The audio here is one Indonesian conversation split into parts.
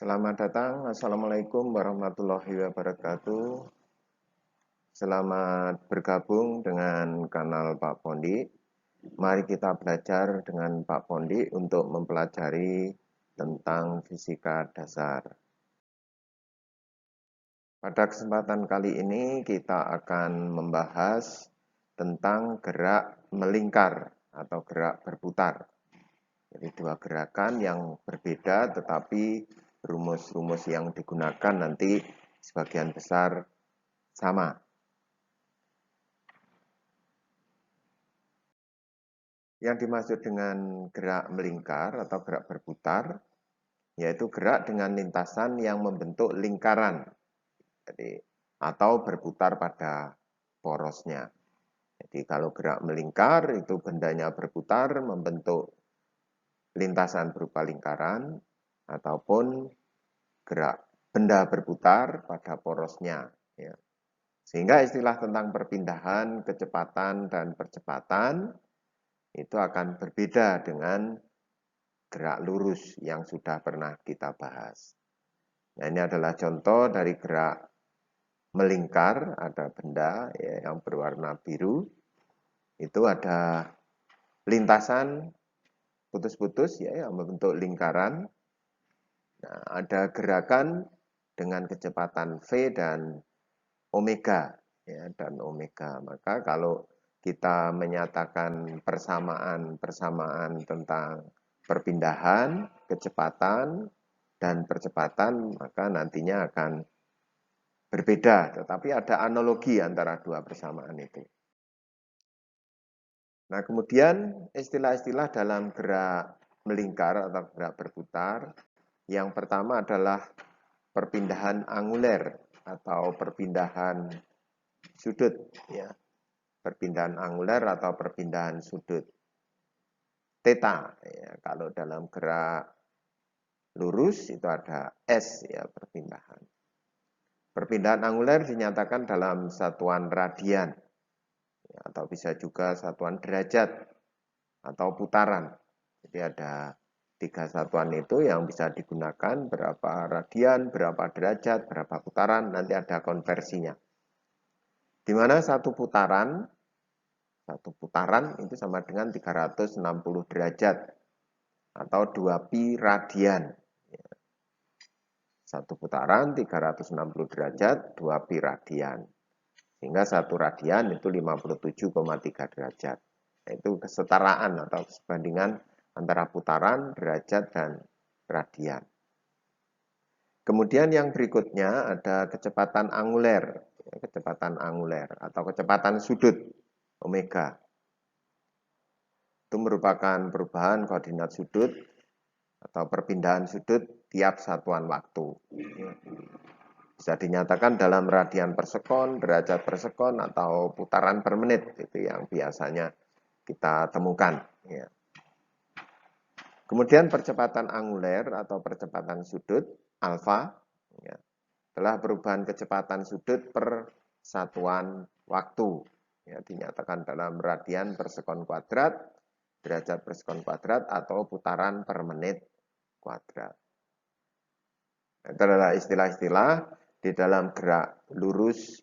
Selamat datang, Assalamualaikum warahmatullahi wabarakatuh. Selamat bergabung dengan kanal Pak Pondi. Mari kita belajar dengan Pak Pondi untuk mempelajari tentang fisika dasar. Pada kesempatan kali ini kita akan membahas tentang gerak melingkar atau gerak berputar. Jadi dua gerakan yang berbeda tetapi rumus-rumus yang digunakan nanti sebagian besar sama. Yang dimaksud dengan gerak melingkar atau gerak berputar yaitu gerak dengan lintasan yang membentuk lingkaran. Jadi atau berputar pada porosnya. Jadi kalau gerak melingkar itu bendanya berputar membentuk lintasan berupa lingkaran ataupun gerak benda berputar pada porosnya. Ya. Sehingga istilah tentang perpindahan, kecepatan, dan percepatan itu akan berbeda dengan gerak lurus yang sudah pernah kita bahas. Nah, ini adalah contoh dari gerak melingkar, ada benda ya, yang berwarna biru. Itu ada lintasan putus-putus ya, yang membentuk lingkaran. Nah, ada gerakan dengan kecepatan V dan omega ya, dan omega. Maka kalau kita menyatakan persamaan tentang perpindahan, kecepatan, dan percepatan, maka nantinya akan berbeda. Tetapi ada analogi antara dua persamaan itu. Nah, kemudian istilah-istilah dalam gerak melingkar atau gerak berputar. Yang pertama adalah perpindahan anguler atau perpindahan sudut. Ya. Perpindahan anguler atau perpindahan sudut. Theta. Ya. Kalau dalam gerak lurus itu ada S, ya, perpindahan. Perpindahan anguler dinyatakan dalam satuan radian. Ya, atau bisa juga satuan derajat atau putaran. Jadi ada 3 satuan itu yang bisa digunakan, berapa radian, berapa derajat, berapa putaran, nanti ada konversinya. Di mana satu putaran itu sama dengan 360 derajat atau 2 pi radian. Satu putaran 360 derajat, 2 pi radian. Sehingga satu radian itu 57,3 derajat. Itu kesetaraan atau sebandingan antara putaran, derajat, dan radian. Kemudian yang berikutnya ada kecepatan anguler. Kecepatan anguler atau kecepatan sudut, omega. Itu merupakan perubahan koordinat sudut atau perpindahan sudut tiap satuan waktu. Bisa dinyatakan dalam radian per sekon, derajat per sekon, atau putaran per menit. Itu yang biasanya kita temukan. Ya. Kemudian percepatan anguler atau percepatan sudut, alfa, ya, adalah perubahan kecepatan sudut per satuan waktu. Ya, dinyatakan dalam radian per sekon kuadrat, derajat per sekon kuadrat, atau putaran per menit kuadrat. Itu adalah istilah-istilah di dalam gerak lurus,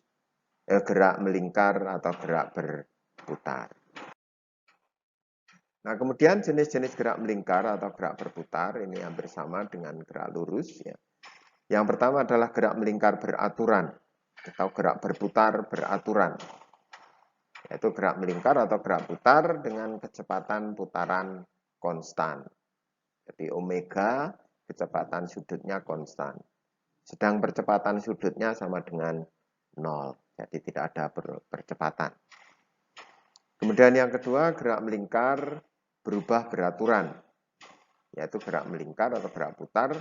gerak melingkar atau gerak berputar. Nah, kemudian jenis-jenis gerak melingkar atau gerak berputar ini hampir sama dengan gerak lurus. Ya. Yang pertama adalah gerak melingkar beraturan atau gerak berputar beraturan. Yaitu gerak melingkar atau gerak putar dengan kecepatan putaran konstan. Jadi omega kecepatan sudutnya konstan. Sedang percepatan sudutnya sama dengan 0. Jadi tidak ada percepatan. Kemudian yang kedua, gerak melingkar berubah beraturan. Yaitu gerak melingkar atau gerak putar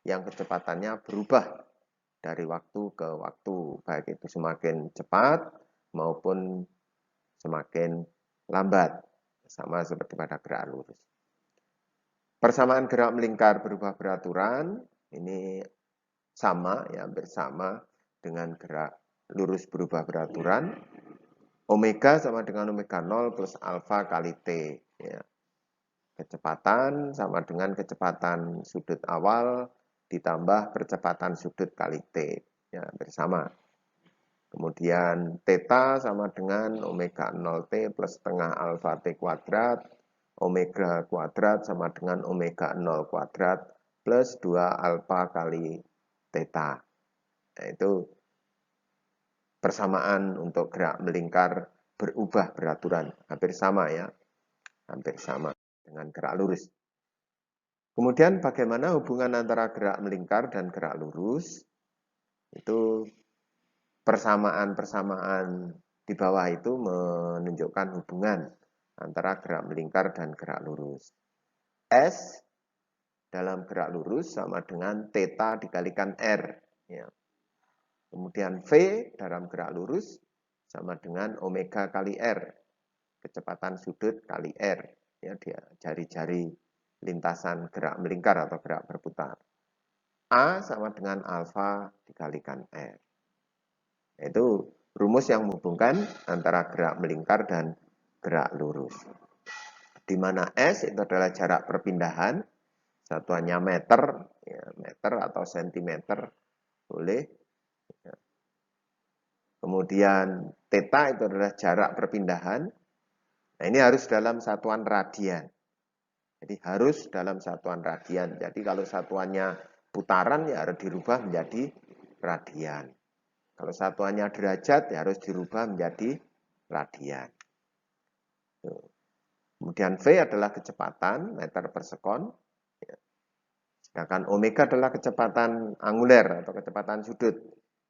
yang kecepatannya berubah dari waktu ke waktu. Baik itu semakin cepat maupun semakin lambat. Sama seperti pada gerak lurus. Persamaan gerak melingkar berubah beraturan ini sama, ya, hampir sama dengan gerak lurus berubah beraturan. Omega sama dengan omega 0 plus alfa kali T. Ya. Kecepatan sama dengan kecepatan sudut awal ditambah percepatan sudut kali T. Ya, bersama. Kemudian theta sama dengan omega 0T plus setengah alfa T kuadrat, omega kuadrat sama dengan omega 0 kuadrat plus 2 alfa kali theta. Nah, itu persamaan untuk gerak melingkar berubah beraturan. Hampir sama ya, hampir sama dengan gerak lurus. Kemudian bagaimana hubungan antara gerak melingkar dan gerak lurus? Itu persamaan-persamaan di bawah itu menunjukkan hubungan antara gerak melingkar dan gerak lurus. S dalam gerak lurus sama dengan theta dikalikan R. Ya. Kemudian V dalam gerak lurus sama dengan omega kali R. Kecepatan sudut kali R. Ya, dia jari-jari lintasan gerak melingkar atau gerak berputar. A sama dengan alfa dikalikan R. Itu rumus yang menghubungkan antara gerak melingkar dan gerak lurus. Di mana S itu adalah jarak perpindahan, satuannya meter, ya, meter atau sentimeter, boleh. Kemudian theta itu adalah jarak perpindahan. Nah, ini harus dalam satuan radian. Jadi harus dalam satuan radian. Jadi kalau satuannya putaran ya harus dirubah menjadi radian. Kalau satuannya derajat ya harus dirubah menjadi radian. Kemudian V adalah kecepatan meter per sekon. Sedangkan omega adalah kecepatan anguler atau kecepatan sudut.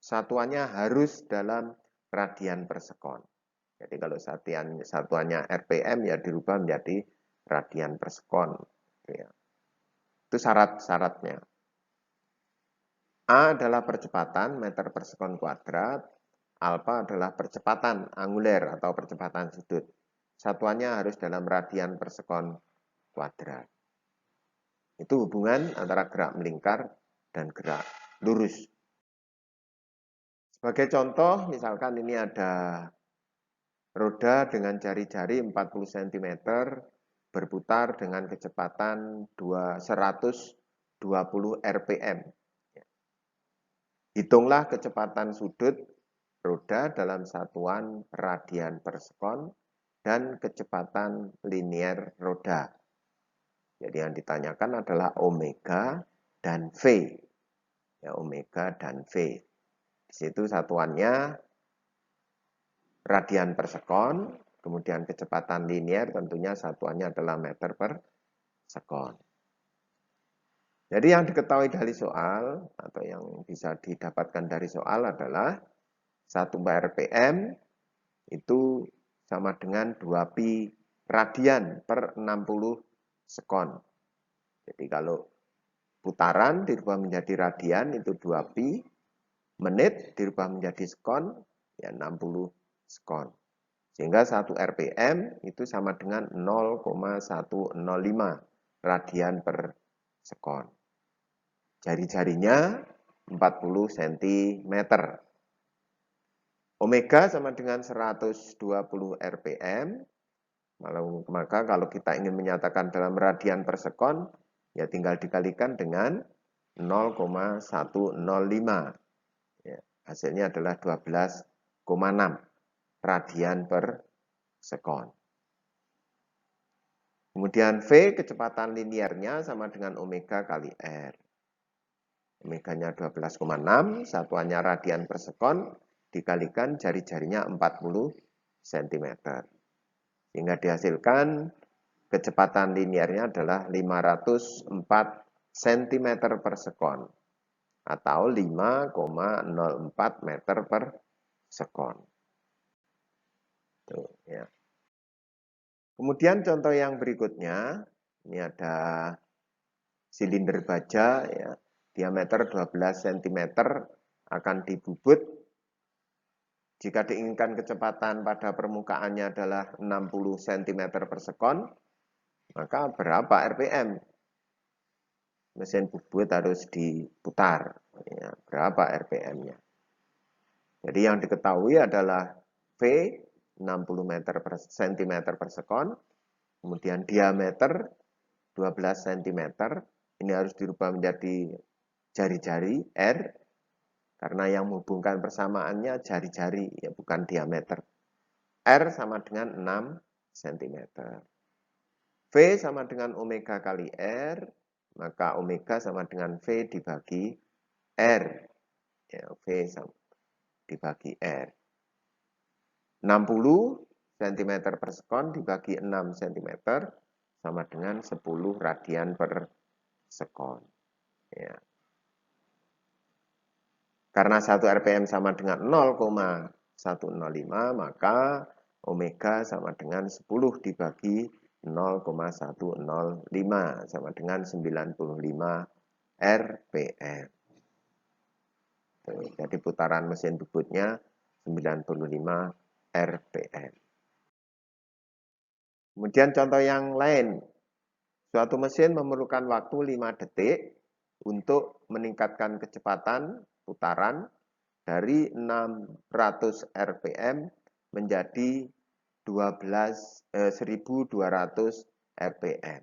Satuannya harus dalam radian per sekon. Jadi kalau satuannya RPM ya dirubah menjadi radian per sekon. Itu syarat-syaratnya. A adalah percepatan meter per sekon kuadrat, alfa adalah percepatan anguler atau percepatan sudut. Satuannya harus dalam radian per sekon kuadrat. Itu hubungan antara gerak melingkar dan gerak lurus. Sebagai contoh, misalkan ini ada roda dengan jari-jari 40 cm berputar dengan kecepatan 120 rpm. Hitunglah kecepatan sudut roda dalam satuan radian per sekon dan kecepatan linier roda. Jadi yang ditanyakan adalah omega dan V. Ya, omega dan V. Di situ satuannya radian per sekon, kemudian kecepatan linier tentunya satuannya adalah meter per sekon. Jadi yang diketahui dari soal atau yang bisa didapatkan dari soal adalah 1 rpm itu sama dengan 2 pi radian per 60 sekon. Jadi kalau putaran dirubah menjadi radian itu 2 pi, menit dirubah menjadi sekon ya 60 sekon. Sehingga 1 rpm itu sama dengan 0,105 radian per sekon. Jari-jarinya 40 cm. Omega sama dengan 120 rpm. Maka kalau kita ingin menyatakan dalam radian per sekon, ya tinggal dikalikan dengan 0,105. Ya, hasilnya adalah 12,6 radian per sekon. Kemudian V kecepatan linearnya sama dengan omega kali R. Omeganya 12,6, satuannya radian per sekon, dikalikan jari-jarinya 40 cm. Sehingga dihasilkan kecepatan linearnya adalah 504 cm per sekon. Atau 5,04 meter per sekon. Tuh, ya. Kemudian contoh yang berikutnya, ini ada silinder baja, ya, diameter 12 cm akan dibubut. Jika diinginkan kecepatan pada permukaannya adalah 60 cm per sekon, maka berapa RPM? Mesin bubut harus diputar. Ya, berapa RPM-nya? Jadi yang diketahui adalah V 60 cm per sekon, kemudian diameter 12 cm, ini harus dirubah menjadi jari-jari R, karena yang menghubungkan persamaannya jari-jari, ya bukan diameter. R sama dengan 6 cm. V sama dengan omega kali R, maka omega sama dengan V dibagi R. Ya, V sama dibagi R. 60 cm per sekon dibagi 6 cm sama dengan 10 radian per sekon. Ya. Karena 1 rpm sama dengan 0,105, maka omega sama dengan 10 dibagi 0,105 sama dengan 95 rpm. Jadi putaran mesin bubutnya 95 rpm. Kemudian contoh yang lain. Suatu mesin memerlukan waktu 5 detik untuk meningkatkan kecepatan putaran dari 600 rpm menjadi 1200 rpm.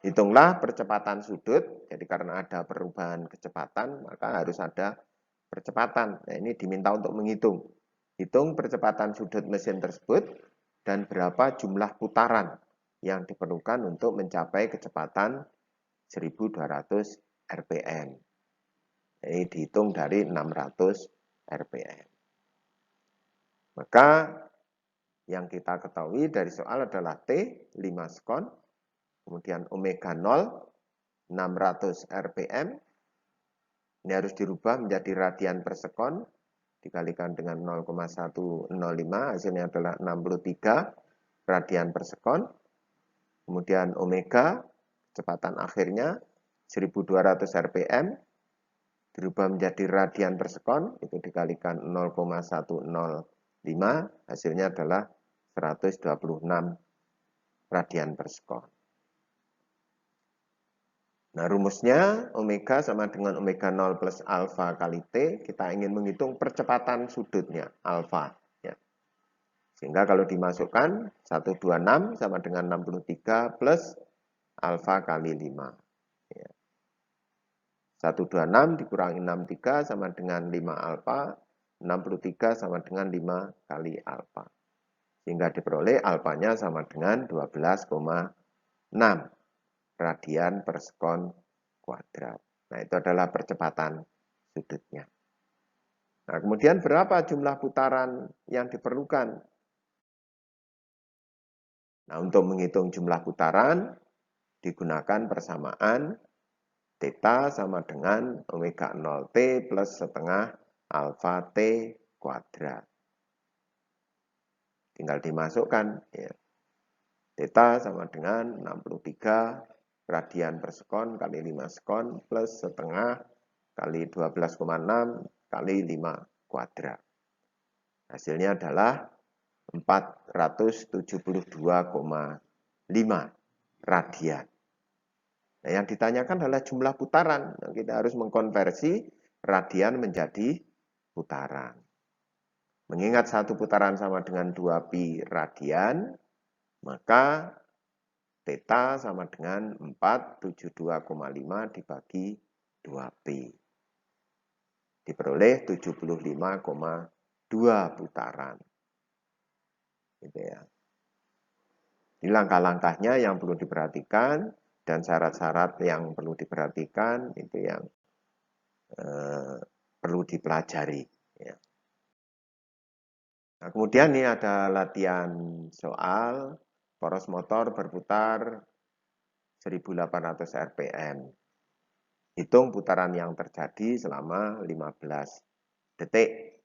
Hitunglah percepatan sudut, jadi karena ada perubahan kecepatan, maka harus ada percepatan. Nah, ini diminta untuk menghitung. Hitung percepatan sudut mesin tersebut dan berapa jumlah putaran yang diperlukan untuk mencapai kecepatan 1200 rpm. Ini dihitung dari 600 rpm. Maka yang kita ketahui dari soal adalah T 5 sekon, kemudian omega 0 600 rpm. Ini harus dirubah menjadi radian per sekon dikalikan dengan 0,105, hasilnya adalah 63 radian per sekon. Kemudian omega kecepatan akhirnya 1200 rpm dirubah menjadi radian per sekon, itu dikalikan 0,105, hasilnya adalah 126 radian per sekon. Nah, rumusnya omega sama dengan omega 0 plus alfa kali T, kita ingin menghitung percepatan sudutnya, alfa. Ya. Sehingga kalau dimasukkan, 126 sama dengan 63 plus alfa kali 5. Ya. 126 dikurangi 63 sama dengan 5 alfa, 63 sama dengan 5 kali alfa. Sehingga diperoleh alfanya sama dengan 12,6 radian per sekon kuadrat. Nah, itu adalah percepatan sudutnya. Nah, kemudian berapa jumlah putaran yang diperlukan? Nah, untuk menghitung jumlah putaran, digunakan persamaan theta sama dengan omega 0T plus setengah alfa T kuadrat. Tinggal dimasukkan. Ya. Theta sama dengan 63 radian per sekon kali 5 sekon plus setengah kali 12,6 kali 5 kuadrat. Hasilnya adalah 472,5 radian. Nah, yang ditanyakan adalah jumlah putaran. Nah, kita harus mengkonversi radian menjadi putaran. Mengingat satu putaran sama dengan 2pi radian, maka theta sama dengan 472,5 dibagi 2pi. Diperoleh 75,2 putaran. Gitu ya. Ini langkah-langkahnya yang perlu diperhatikan dan syarat-syarat yang perlu diperhatikan itu yang perlu dipelajari. Ya. Nah, kemudian ini ada latihan soal poros motor berputar 1800 rpm. Hitung putaran yang terjadi selama 15 detik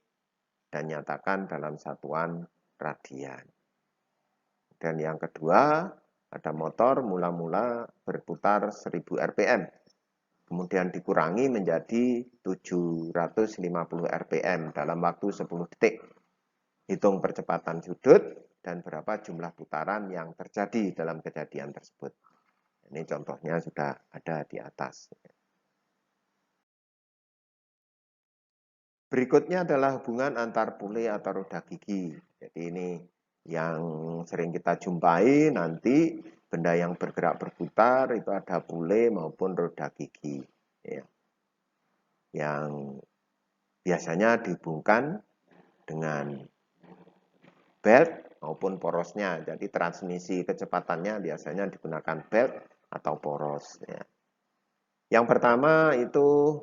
dan nyatakan dalam satuan radian. Dan yang kedua, ada motor mula-mula berputar 1000 rpm. Kemudian dikurangi menjadi 750 rpm dalam waktu 10 detik. Hitung percepatan sudut dan berapa jumlah putaran yang terjadi dalam kejadian tersebut. Ini contohnya sudah ada di atas. Berikutnya adalah hubungan antar pule atau roda gigi. Jadi ini yang sering kita jumpai nanti benda yang bergerak berputar itu ada pule maupun roda gigi, ya, yang biasanya dihubungkan dengan belt maupun porosnya. Jadi transmisi kecepatannya biasanya digunakan belt atau poros. Ya. Yang pertama itu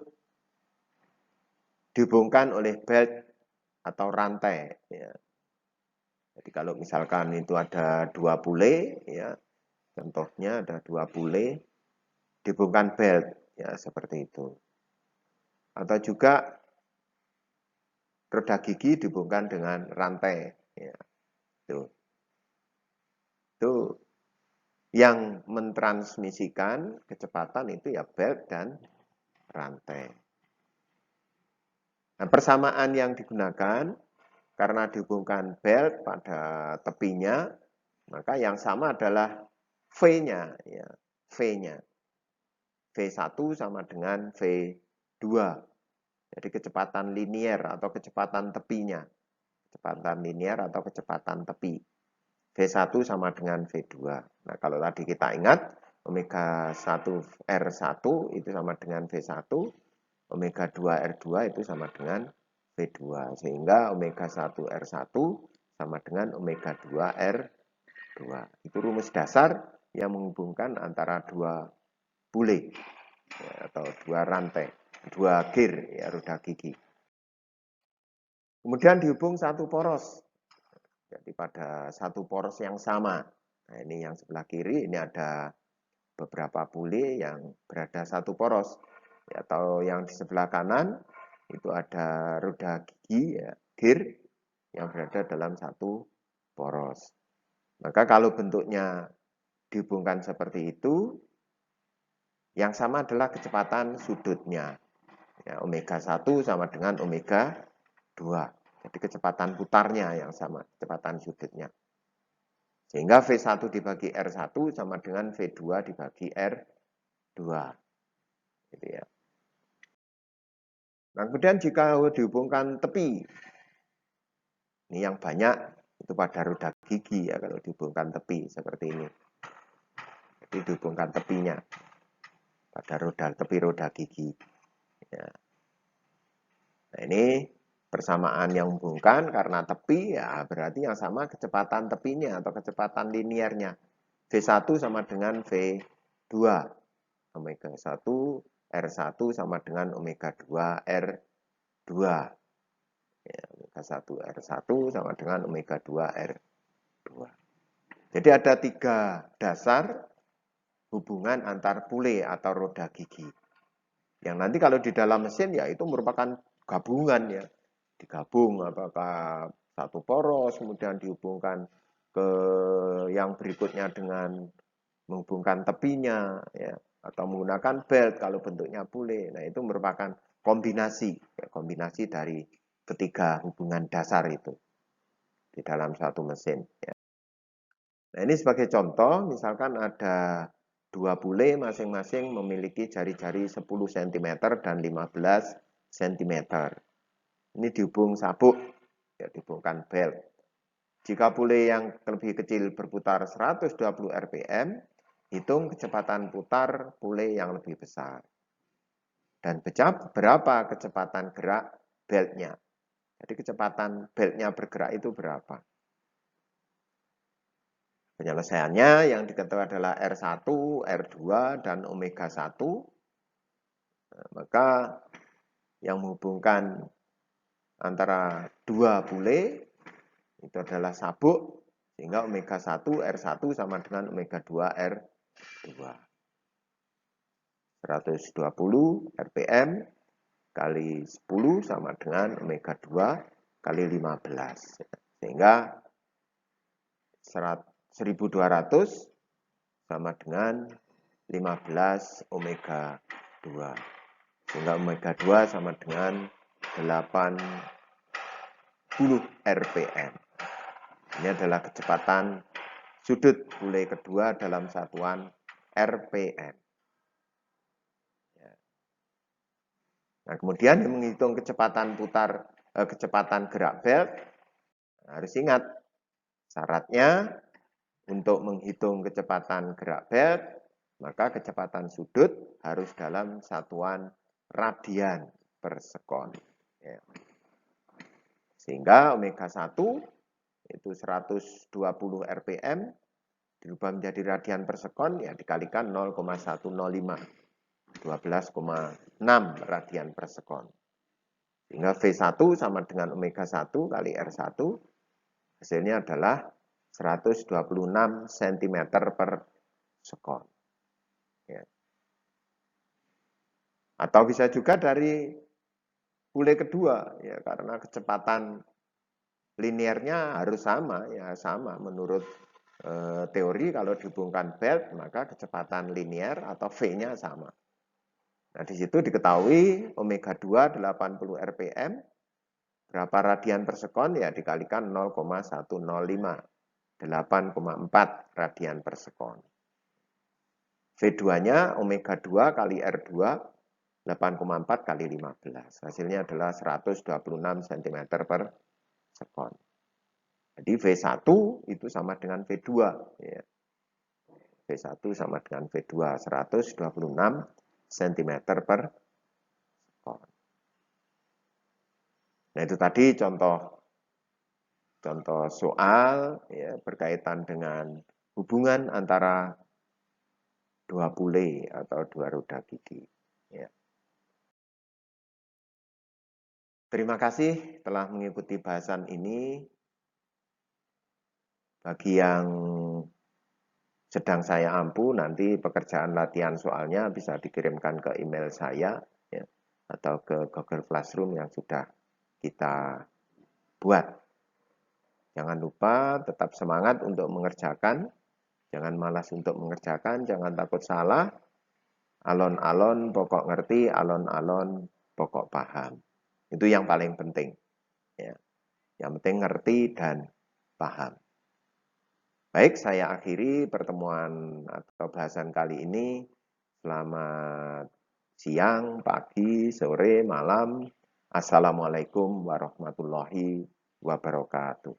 dihubungkan oleh belt atau rantai. Ya. Jadi kalau misalkan itu ada dua pule, ya, contohnya ada dua pule, dihubungkan belt, ya seperti itu. Atau juga roda gigi dihubungkan dengan rantai, ya. Itu yang mentransmisikan kecepatan itu ya belt dan rantai. Nah, persamaan yang digunakan karena dihubungkan belt pada tepinya, maka yang sama adalah V-nya, ya, V-nya. V1 sama dengan V2. Jadi kecepatan linier atau kecepatan tepinya. Kecepatan linier atau kecepatan tepi. V1 sama dengan V2. Nah, kalau tadi kita ingat, omega 1 R1 itu sama dengan V1, omega 2 R2 itu sama dengan V2. Sehingga omega 1 R1 sama dengan omega 2 R2. Itu rumus dasar yang menghubungkan antara dua pule, ya, atau dua rantai, dua gear, ya, roda gigi. Kemudian dihubung satu poros. Jadi pada satu poros yang sama. Nah, ini yang sebelah kiri, ini ada beberapa pule yang berada satu poros. Ya, atau yang di sebelah kanan, itu ada roda gigi, ya, gear, yang berada dalam satu poros. Maka kalau bentuknya dihubungkan seperti itu, yang sama adalah kecepatan sudutnya. Ya, omega 1 sama dengan omega 2. Jadi kecepatan putarnya yang sama, kecepatan sudutnya. Sehingga V1 dibagi R1 sama dengan V2 dibagi R2. Gitu ya. Nah, kemudian jika dihubungkan tepi, ini yang banyak itu pada roda gigi ya kalau dihubungkan tepi seperti ini. Jadi dihubungkan tepinya pada tepi roda gigi. Ya. Nah, ini persamaan yang menghubungkan karena tepi, ya berarti yang sama kecepatan tepinya atau kecepatan liniernya. V1 sama dengan V2. Omega 1 R1 sama dengan omega 2 R2. Ya, omega 1 R1 sama dengan omega 2 R2. Jadi ada tiga dasar hubungan antar pule atau roda gigi. Yang nanti kalau di dalam mesin ya itu merupakan gabungan ya. Digabung apakah satu poros kemudian dihubungkan ke yang berikutnya dengan menghubungkan tepinya ya atau menggunakan belt kalau bentuknya pule. Nah, itu merupakan kombinasi ya, kombinasi dari ketiga hubungan dasar itu di dalam satu mesin ya. Nah, ini sebagai contoh misalkan ada dua pule masing-masing memiliki jari-jari 10 cm dan 15 cm. Ini dihubung sabuk, ya, dihubungkan belt. Jika pule yang lebih kecil berputar 120 rpm, hitung kecepatan putar pule yang lebih besar. Dan berapa kecepatan gerak beltnya. Jadi kecepatan beltnya bergerak itu berapa. Penyelesaiannya yang diketahui adalah R1, R2, dan omega 1. Nah, maka yang menghubungkan antara dua pule itu adalah sabuk, sehingga omega 1 R1 sama dengan omega 2 R2. 120 rpm kali 10 sama dengan omega 2 kali 15. Sehingga 1200 sama dengan 15 omega 2. Sehingga omega 2 sama dengan 80 rpm. Ini adalah kecepatan sudut pule kedua dalam satuan rpm. Nah, kemudian menghitung kecepatan kecepatan gerak belt, harus ingat syaratnya untuk menghitung kecepatan gerak belt, maka kecepatan sudut harus dalam satuan radian per sekon. Ya. Sehingga omega 1 itu 120 rpm dirubah menjadi radian per sekon, ya dikalikan 0,105, 12,6 radian per sekon. Sehingga V1 sama dengan omega 1 kali R1, hasilnya adalah 126 cm per sekon. Ya. Atau bisa juga dari bule kedua, ya karena kecepatan linearnya harus sama, ya sama menurut teori kalau dihubungkan belt maka kecepatan linear atau V-nya sama. Nah, di situ diketahui omega 2 80 rpm, berapa radian per sekon, ya dikalikan 0,105, 8,4 radian per sekon. V2-nya omega 2 kali R2, 8,4 kali 15. Hasilnya adalah 126 cm per sekon. Jadi V1 itu sama dengan V2. Ya. V1 sama dengan V2, 126 cm per sekon. Nah, itu tadi contoh soal ya, berkaitan dengan hubungan antara dua pule atau dua roda gigi. Ya. Terima kasih telah mengikuti bahasan ini. Bagi yang sedang saya ampu, nanti pekerjaan latihan soalnya bisa dikirimkan ke email saya ya, atau ke Google Classroom yang sudah kita buat. Jangan lupa tetap semangat untuk mengerjakan, jangan malas untuk mengerjakan, jangan takut salah. Alon-alon pokok ngerti, alon-alon pokok paham. Itu yang paling penting. Ya. Yang penting ngerti dan paham. Baik, saya akhiri pertemuan atau bahasan kali ini. Selamat siang, pagi, sore, malam. Assalamualaikum warahmatullahi wabarakatuh.